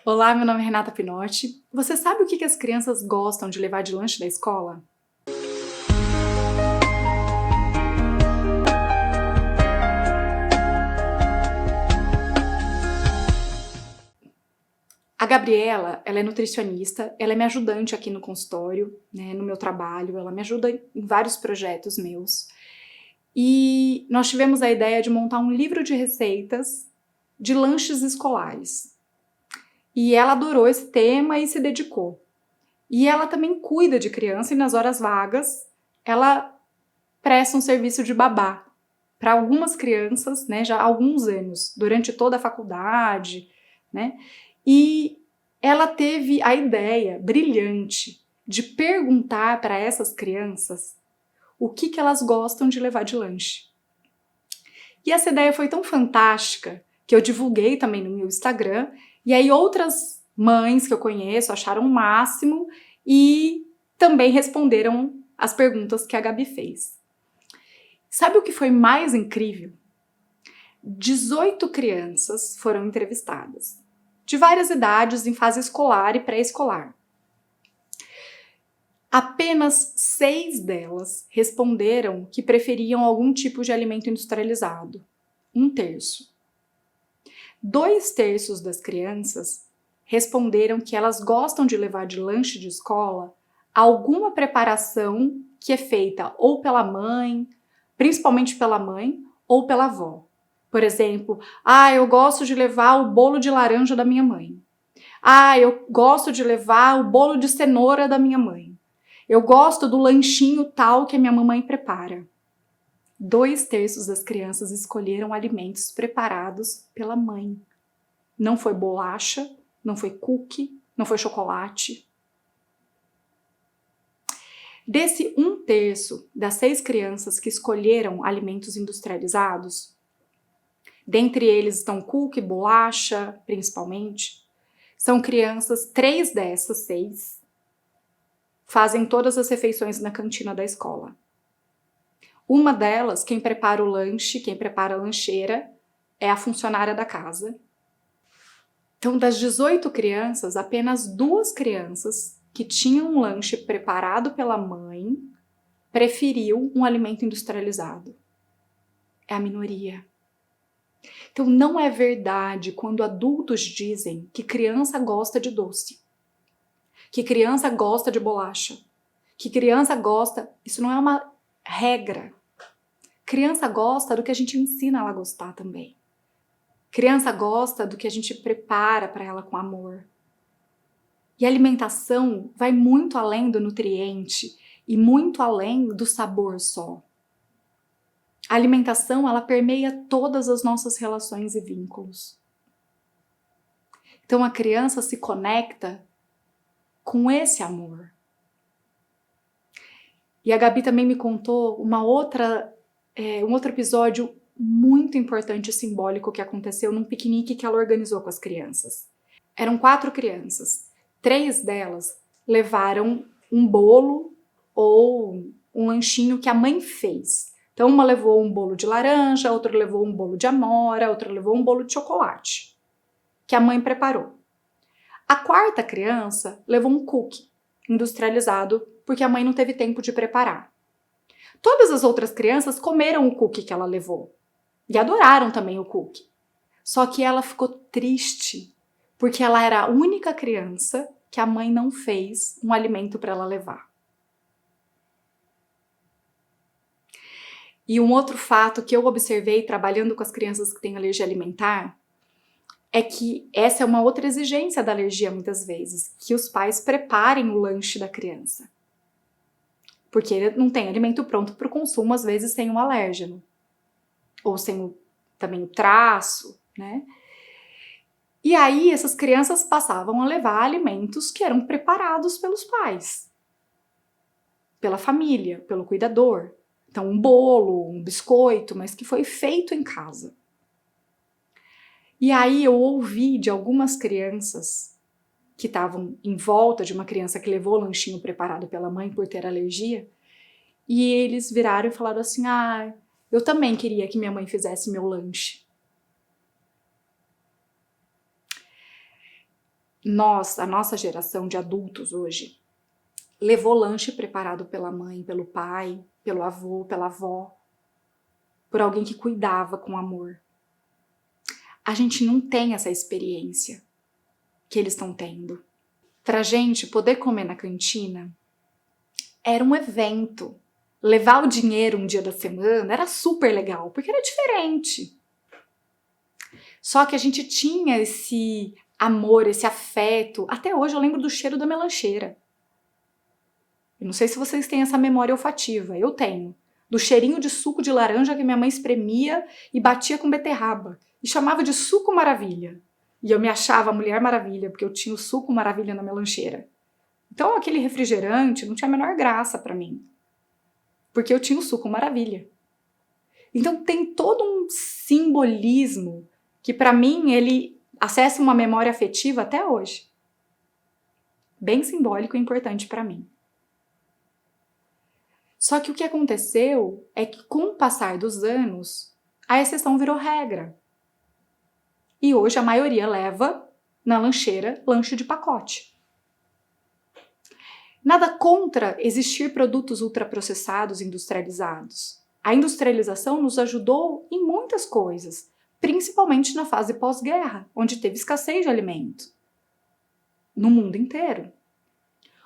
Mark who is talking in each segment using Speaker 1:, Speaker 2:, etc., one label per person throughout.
Speaker 1: Olá, meu nome é Renata Pinotti. Você sabe o que as crianças gostam de levar de lanche da escola? A Gabriela, ela é nutricionista, ela é minha ajudante aqui no consultório, né, no meu trabalho, ela me ajuda em vários projetos meus. E nós tivemos a ideia de montar um livro de receitas de lanches escolares. E ela adorou esse tema e se dedicou. E ela também cuida de criança e nas horas vagas ela presta um serviço de babá para algumas crianças, né, já há alguns anos, durante toda a faculdade, né? E ela teve a ideia brilhante de perguntar para essas crianças o que elas gostam de levar de lanche. E essa ideia foi tão fantástica que eu divulguei também no meu Instagram, e aí outras mães que eu conheço acharam o máximo e também responderam as perguntas que a Gabi fez. Sabe o que foi mais incrível? 18 crianças foram entrevistadas, de várias idades, em fase escolar e pré-escolar. Apenas 6 delas responderam que preferiam algum tipo de alimento industrializado, 1/3. 2/3 das crianças responderam que elas gostam de levar de lanche de escola alguma preparação que é feita ou pela mãe, principalmente pela mãe, ou pela avó. Por exemplo, eu gosto de levar o bolo de laranja da minha mãe. Eu gosto de levar o bolo de cenoura da minha mãe. Eu gosto do lanchinho tal que a minha mamãe prepara. 2/3 das crianças escolheram alimentos preparados pela mãe. Não foi bolacha, não foi cookie, não foi chocolate. Desse 1/3 das 6 crianças que escolheram alimentos industrializados, dentre eles estão cookie, bolacha, principalmente, são crianças, 3 dessas 6 fazem todas as refeições na cantina da escola. Uma delas, quem prepara o lanche, quem prepara a lancheira, é a funcionária da casa. Então, das 18 crianças, apenas 2 crianças que tinham um lanche preparado pela mãe preferiu um alimento industrializado. É a minoria. Então, não é verdade quando adultos dizem que criança gosta de doce, que criança gosta de bolacha, que criança gosta... Isso não é uma regra. Criança gosta do que a gente ensina ela a gostar também. Criança gosta do que a gente prepara para ela com amor. E a alimentação vai muito além do nutriente e muito além do sabor só. A alimentação, ela permeia todas as nossas relações e vínculos. Então a criança se conecta com esse amor. E a Gabi também me contou um outro episódio muito importante e simbólico que aconteceu num piquenique que ela organizou com as crianças. Eram 4 crianças. 3 delas levaram um bolo ou um lanchinho que a mãe fez. Então uma levou um bolo de laranja, outra levou um bolo de amora, outra levou um bolo de chocolate, que a mãe preparou. A 4ª criança levou um cookie industrializado, porque a mãe não teve tempo de preparar. Todas as outras crianças comeram o cookie que ela levou e adoraram também o cookie. Só que ela ficou triste, porque ela era a única criança que a mãe não fez um alimento para ela levar. E um outro fato que eu observei trabalhando com as crianças que têm alergia alimentar é que essa é uma outra exigência da alergia muitas vezes, que os pais preparem o lanche da criança. Porque não tem alimento pronto para o consumo, às vezes sem um alérgeno. Ou sem também o traço, né? E aí essas crianças passavam a levar alimentos que eram preparados pelos pais, pela família, pelo cuidador. Então um bolo, um biscoito, mas que foi feito em casa. E aí eu ouvi de algumas crianças que estavam em volta de uma criança que levou o lanchinho preparado pela mãe por ter alergia, e eles viraram e falaram assim, eu também queria que minha mãe fizesse meu lanche. a nossa geração de adultos hoje, levou lanche preparado pela mãe, pelo pai, pelo avô, pela avó, por alguém que cuidava com amor. A gente não tem essa experiência que eles estão tendo. Pra gente, poder comer na cantina era um evento. Levar o dinheiro um dia da semana era super legal, porque era diferente. Só que a gente tinha esse amor, esse afeto. Até hoje eu lembro do cheiro da melancia. Eu não sei se vocês têm essa memória olfativa, eu tenho. Do cheirinho de suco de laranja que minha mãe espremia e batia com beterraba. E chamava de suco maravilha. E eu me achava a Mulher Maravilha, porque eu tinha o suco maravilha na melancia. Então aquele refrigerante não tinha a menor graça pra mim. Porque eu tinha o suco maravilha. Então tem todo um simbolismo que pra mim ele acessa uma memória afetiva até hoje. Bem simbólico e importante pra mim. Só que o que aconteceu é que com o passar dos anos, a exceção virou regra. E hoje a maioria leva na lancheira lanche de pacote. Nada contra existir produtos ultraprocessados industrializados. A industrialização nos ajudou em muitas coisas, principalmente na fase pós-guerra, onde teve escassez de alimento. No mundo inteiro.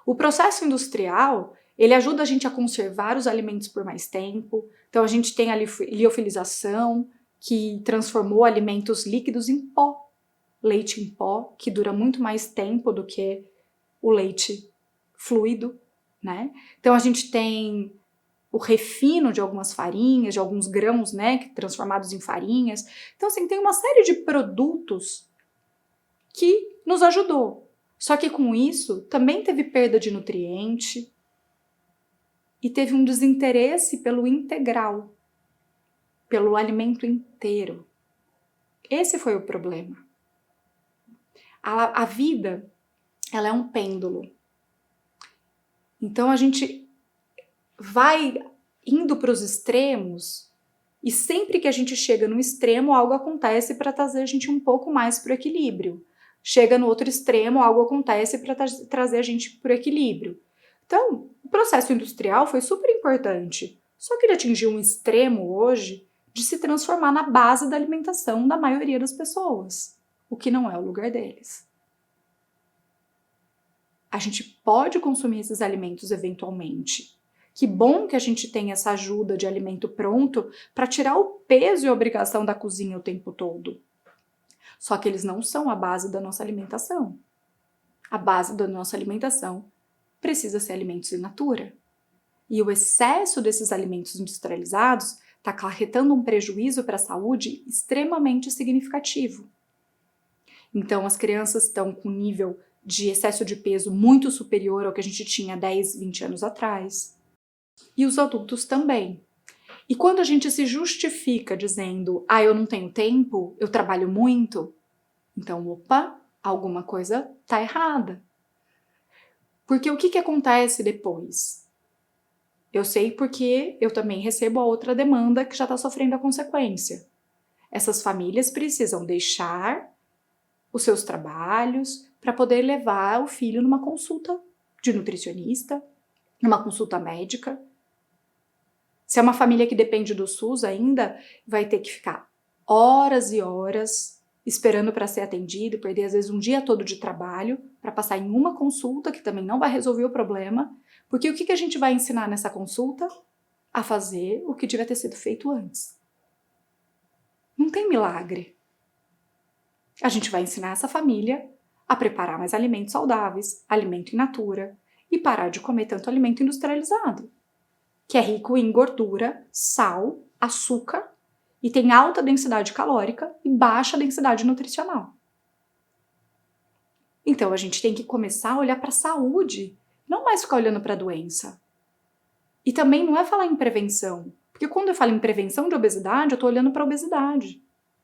Speaker 1: O processo industrial, ele ajuda a gente a conservar os alimentos por mais tempo. Então a gente tem a liofilização, que transformou alimentos líquidos em pó. Leite em pó, que dura muito mais tempo do que o leite fluido, né? Então a gente tem o refino de algumas farinhas, de alguns grãos, né, transformados em farinhas. Então assim, tem uma série de produtos que nos ajudou. Só que com isso também teve perda de nutriente e teve um desinteresse pelo integral, pelo alimento inteiro. Esse foi o problema. A vida, ela é um pêndulo. Então a gente vai indo para os extremos e sempre que a gente chega no extremo, algo acontece para trazer a gente um pouco mais para o equilíbrio. Chega no outro extremo, algo acontece para trazer a gente para o equilíbrio. Então, o processo industrial foi super importante, só que ele atingiu um extremo hoje de se transformar na base da alimentação da maioria das pessoas, o que não é o lugar deles. A gente pode consumir esses alimentos eventualmente. Que bom que a gente tem essa ajuda de alimento pronto para tirar o peso e a obrigação da cozinha o tempo todo. Só que eles não são a base da nossa alimentação. A base da nossa alimentação precisa ser alimentos in natura. E o excesso desses alimentos industrializados está acarretando um prejuízo para a saúde extremamente significativo. Então as crianças estão com nível de excesso de peso muito superior ao que a gente tinha 10, 20 anos atrás. E os adultos também. E quando a gente se justifica dizendo, eu não tenho tempo, eu trabalho muito, então, opa, alguma coisa tá errada. Porque o que acontece depois? Eu sei porque eu também recebo a outra demanda que já está sofrendo a consequência. Essas famílias precisam deixar os seus trabalhos para poder levar o filho numa consulta de nutricionista, numa consulta médica. Se é uma família que depende do SUS ainda, vai ter que ficar horas e horas esperando para ser atendido, perder às vezes um dia todo de trabalho para passar em uma consulta que também não vai resolver o problema, porque o que a gente vai ensinar nessa consulta? A fazer o que devia ter sido feito antes. Não tem milagre. A gente vai ensinar essa família a preparar mais alimentos saudáveis, alimento in natura e parar de comer tanto alimento industrializado, que é rico em gordura, sal, açúcar e tem alta densidade calórica e baixa densidade nutricional. Então a gente tem que começar a olhar para a saúde, não mais ficar olhando para a doença. E também não é falar em prevenção, porque quando eu falo em prevenção de obesidade, eu estou olhando para a obesidade,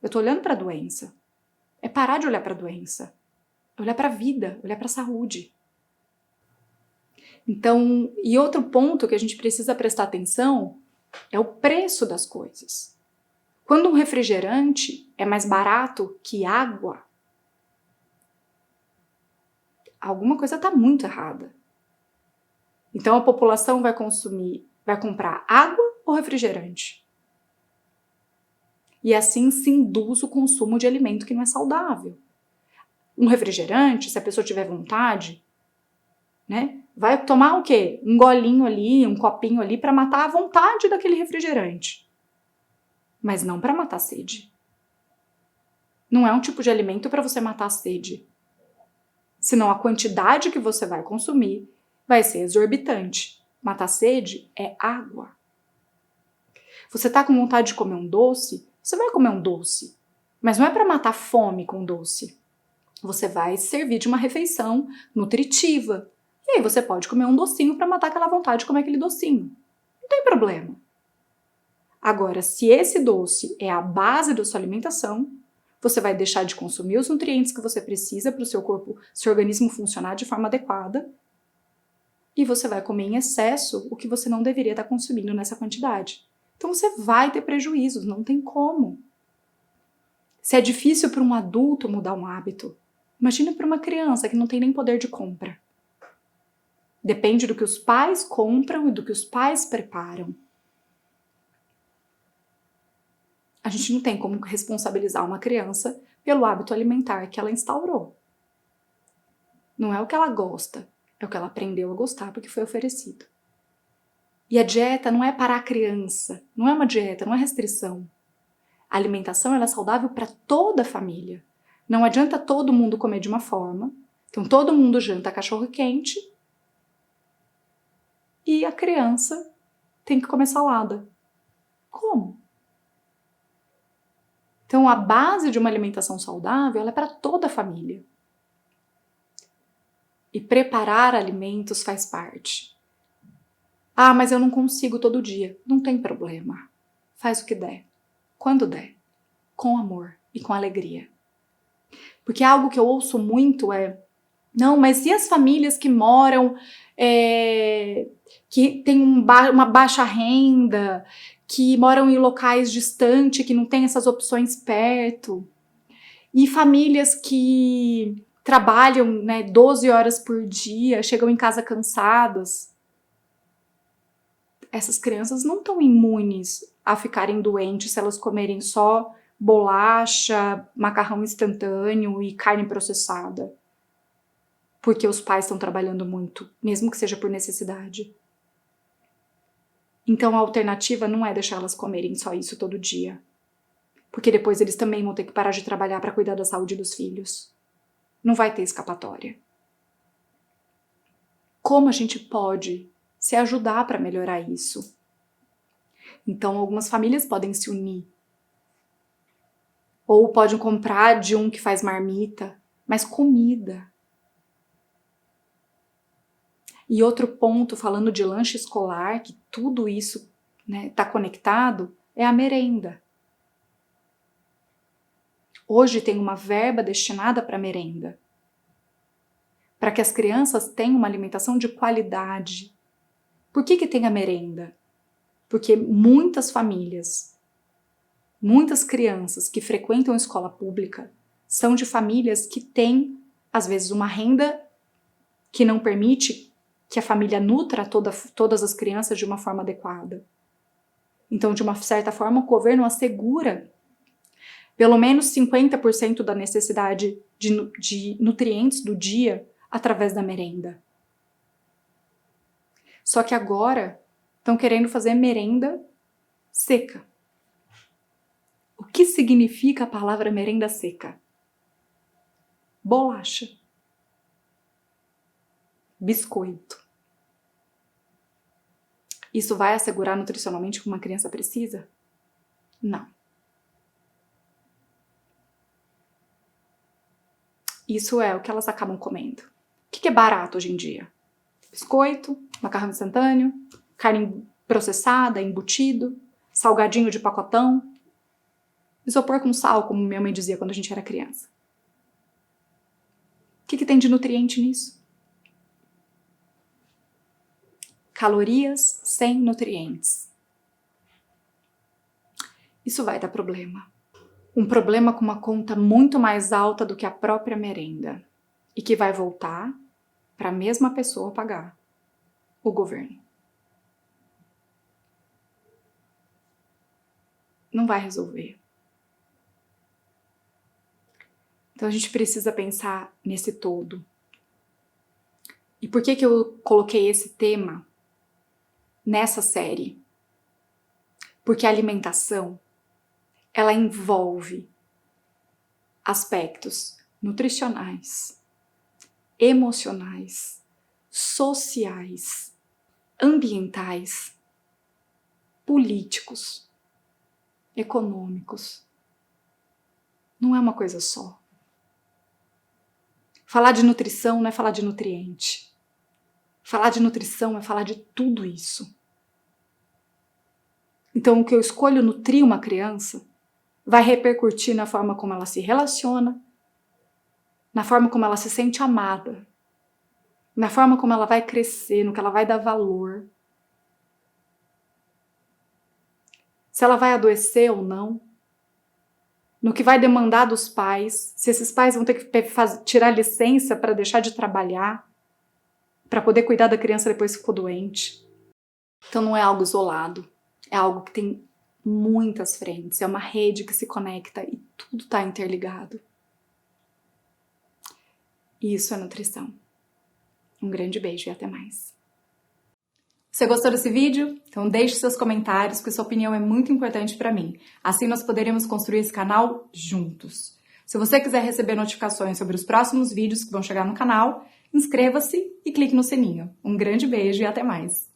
Speaker 1: eu estou olhando para a doença. É parar de olhar para a doença, olhar para a vida, olhar para a saúde. Então, e outro ponto que a gente precisa prestar atenção é o preço das coisas. Quando um refrigerante é mais barato que água, alguma coisa está muito errada. Então a população vai comprar água ou refrigerante? E assim se induz o consumo de alimento que não é saudável. Um refrigerante, se a pessoa tiver vontade, né, vai tomar o quê? Um golinho ali, um copinho ali para matar a vontade daquele refrigerante. Mas não para matar a sede. Não é um tipo de alimento para você matar a sede. Senão a quantidade que você vai consumir vai ser exorbitante. Matar a sede é água. Você tá com vontade de comer um doce? Você vai comer um doce. Mas não é para matar a fome com doce. Você vai servir de uma refeição nutritiva. E aí você pode comer um docinho para matar aquela vontade de comer aquele docinho. Não tem problema. Agora, se esse doce é a base da sua alimentação, você vai deixar de consumir os nutrientes que você precisa para o seu corpo, seu organismo funcionar de forma adequada, e você vai comer em excesso o que você não deveria estar consumindo nessa quantidade. Então você vai ter prejuízos, não tem como. Se é difícil para um adulto mudar um hábito, imagina para uma criança que não tem nem poder de compra. Depende do que os pais compram e do que os pais preparam. A gente não tem como responsabilizar uma criança pelo hábito alimentar que ela instaurou. Não é o que ela gosta, é o que ela aprendeu a gostar porque foi oferecido. E a dieta não é para a criança, não é uma dieta, não é restrição. A alimentação ela é saudável para toda a família. Não adianta todo mundo comer de uma forma, então todo mundo janta cachorro quente e a criança tem que comer salada. Como? Então a base de uma alimentação saudável ela é para toda a família. E preparar alimentos faz parte. Ah, mas eu não consigo todo dia. Não tem problema. Faz o que der. Quando der. Com amor e com alegria. Porque algo que eu ouço muito é: não, mas e as famílias que moram, que têm uma baixa renda, que moram em locais distantes, que não tem essas opções perto? E famílias que trabalham, né, 12 horas por dia, chegam em casa cansadas. Essas crianças não estão imunes a ficarem doentes se elas comerem só bolacha, macarrão instantâneo e carne processada. Porque os pais estão trabalhando muito, mesmo que seja por necessidade. Então a alternativa não é deixar elas comerem só isso todo dia. Porque depois eles também vão ter que parar de trabalhar para cuidar da saúde dos filhos. Não vai ter escapatória. Como a gente pode se ajudar para melhorar isso? Então algumas famílias podem se unir. Ou podem comprar de um que faz marmita, mas comida. E outro ponto, falando de lanche escolar, que tudo isso tá conectado, é a merenda. Hoje tem uma verba destinada para merenda. Para que as crianças tenham uma alimentação de qualidade. Por que tem a merenda? Porque muitas famílias, muitas crianças que frequentam escola pública são de famílias que têm, às vezes, uma renda que não permite que a família nutra todas as crianças de uma forma adequada. Então, de uma certa forma, o governo assegura pelo menos 50% da necessidade de nutrientes do dia através da merenda. Só que agora estão querendo fazer merenda seca. O que significa a palavra merenda seca? Bolacha. Biscoito. Isso vai assegurar nutricionalmente o que uma criança precisa? Não. Isso é o que elas acabam comendo. O que é barato hoje em dia? Biscoito, macarrão instantâneo, carne processada, embutido, salgadinho de pacotão, isopor com sal, como minha mãe dizia quando a gente era criança. O que tem de nutriente nisso? Calorias sem nutrientes. Isso vai dar problema. Um problema com uma conta muito mais alta do que a própria merenda. E que vai voltar para a mesma pessoa pagar o governo. Não vai resolver. Então a gente precisa pensar nesse todo. E por que eu coloquei esse tema nessa série? Porque a alimentação, ela envolve aspectos nutricionais, emocionais, sociais, ambientais, políticos, econômicos. Não é uma coisa só. Falar de nutrição não é falar de nutriente. Falar de nutrição é falar de tudo isso. Então, o que eu escolho nutrir uma criança vai repercutir na forma como ela se relaciona, na forma como ela se sente amada, na forma como ela vai crescer, no que ela vai dar valor. Se ela vai adoecer ou não, no que vai demandar dos pais, se esses pais vão ter que tirar licença para deixar de trabalhar, para poder cuidar da criança depois que ficou doente. Então não é algo isolado, é algo que tem muitas frentes, é uma rede que se conecta e tudo está interligado. E isso é nutrição. Um grande beijo e até mais. Você gostou desse vídeo? Então deixe seus comentários, porque sua opinião é muito importante para mim. Assim nós poderemos construir esse canal juntos. Se você quiser receber notificações sobre os próximos vídeos que vão chegar no canal, inscreva-se e clique no sininho. Um grande beijo e até mais!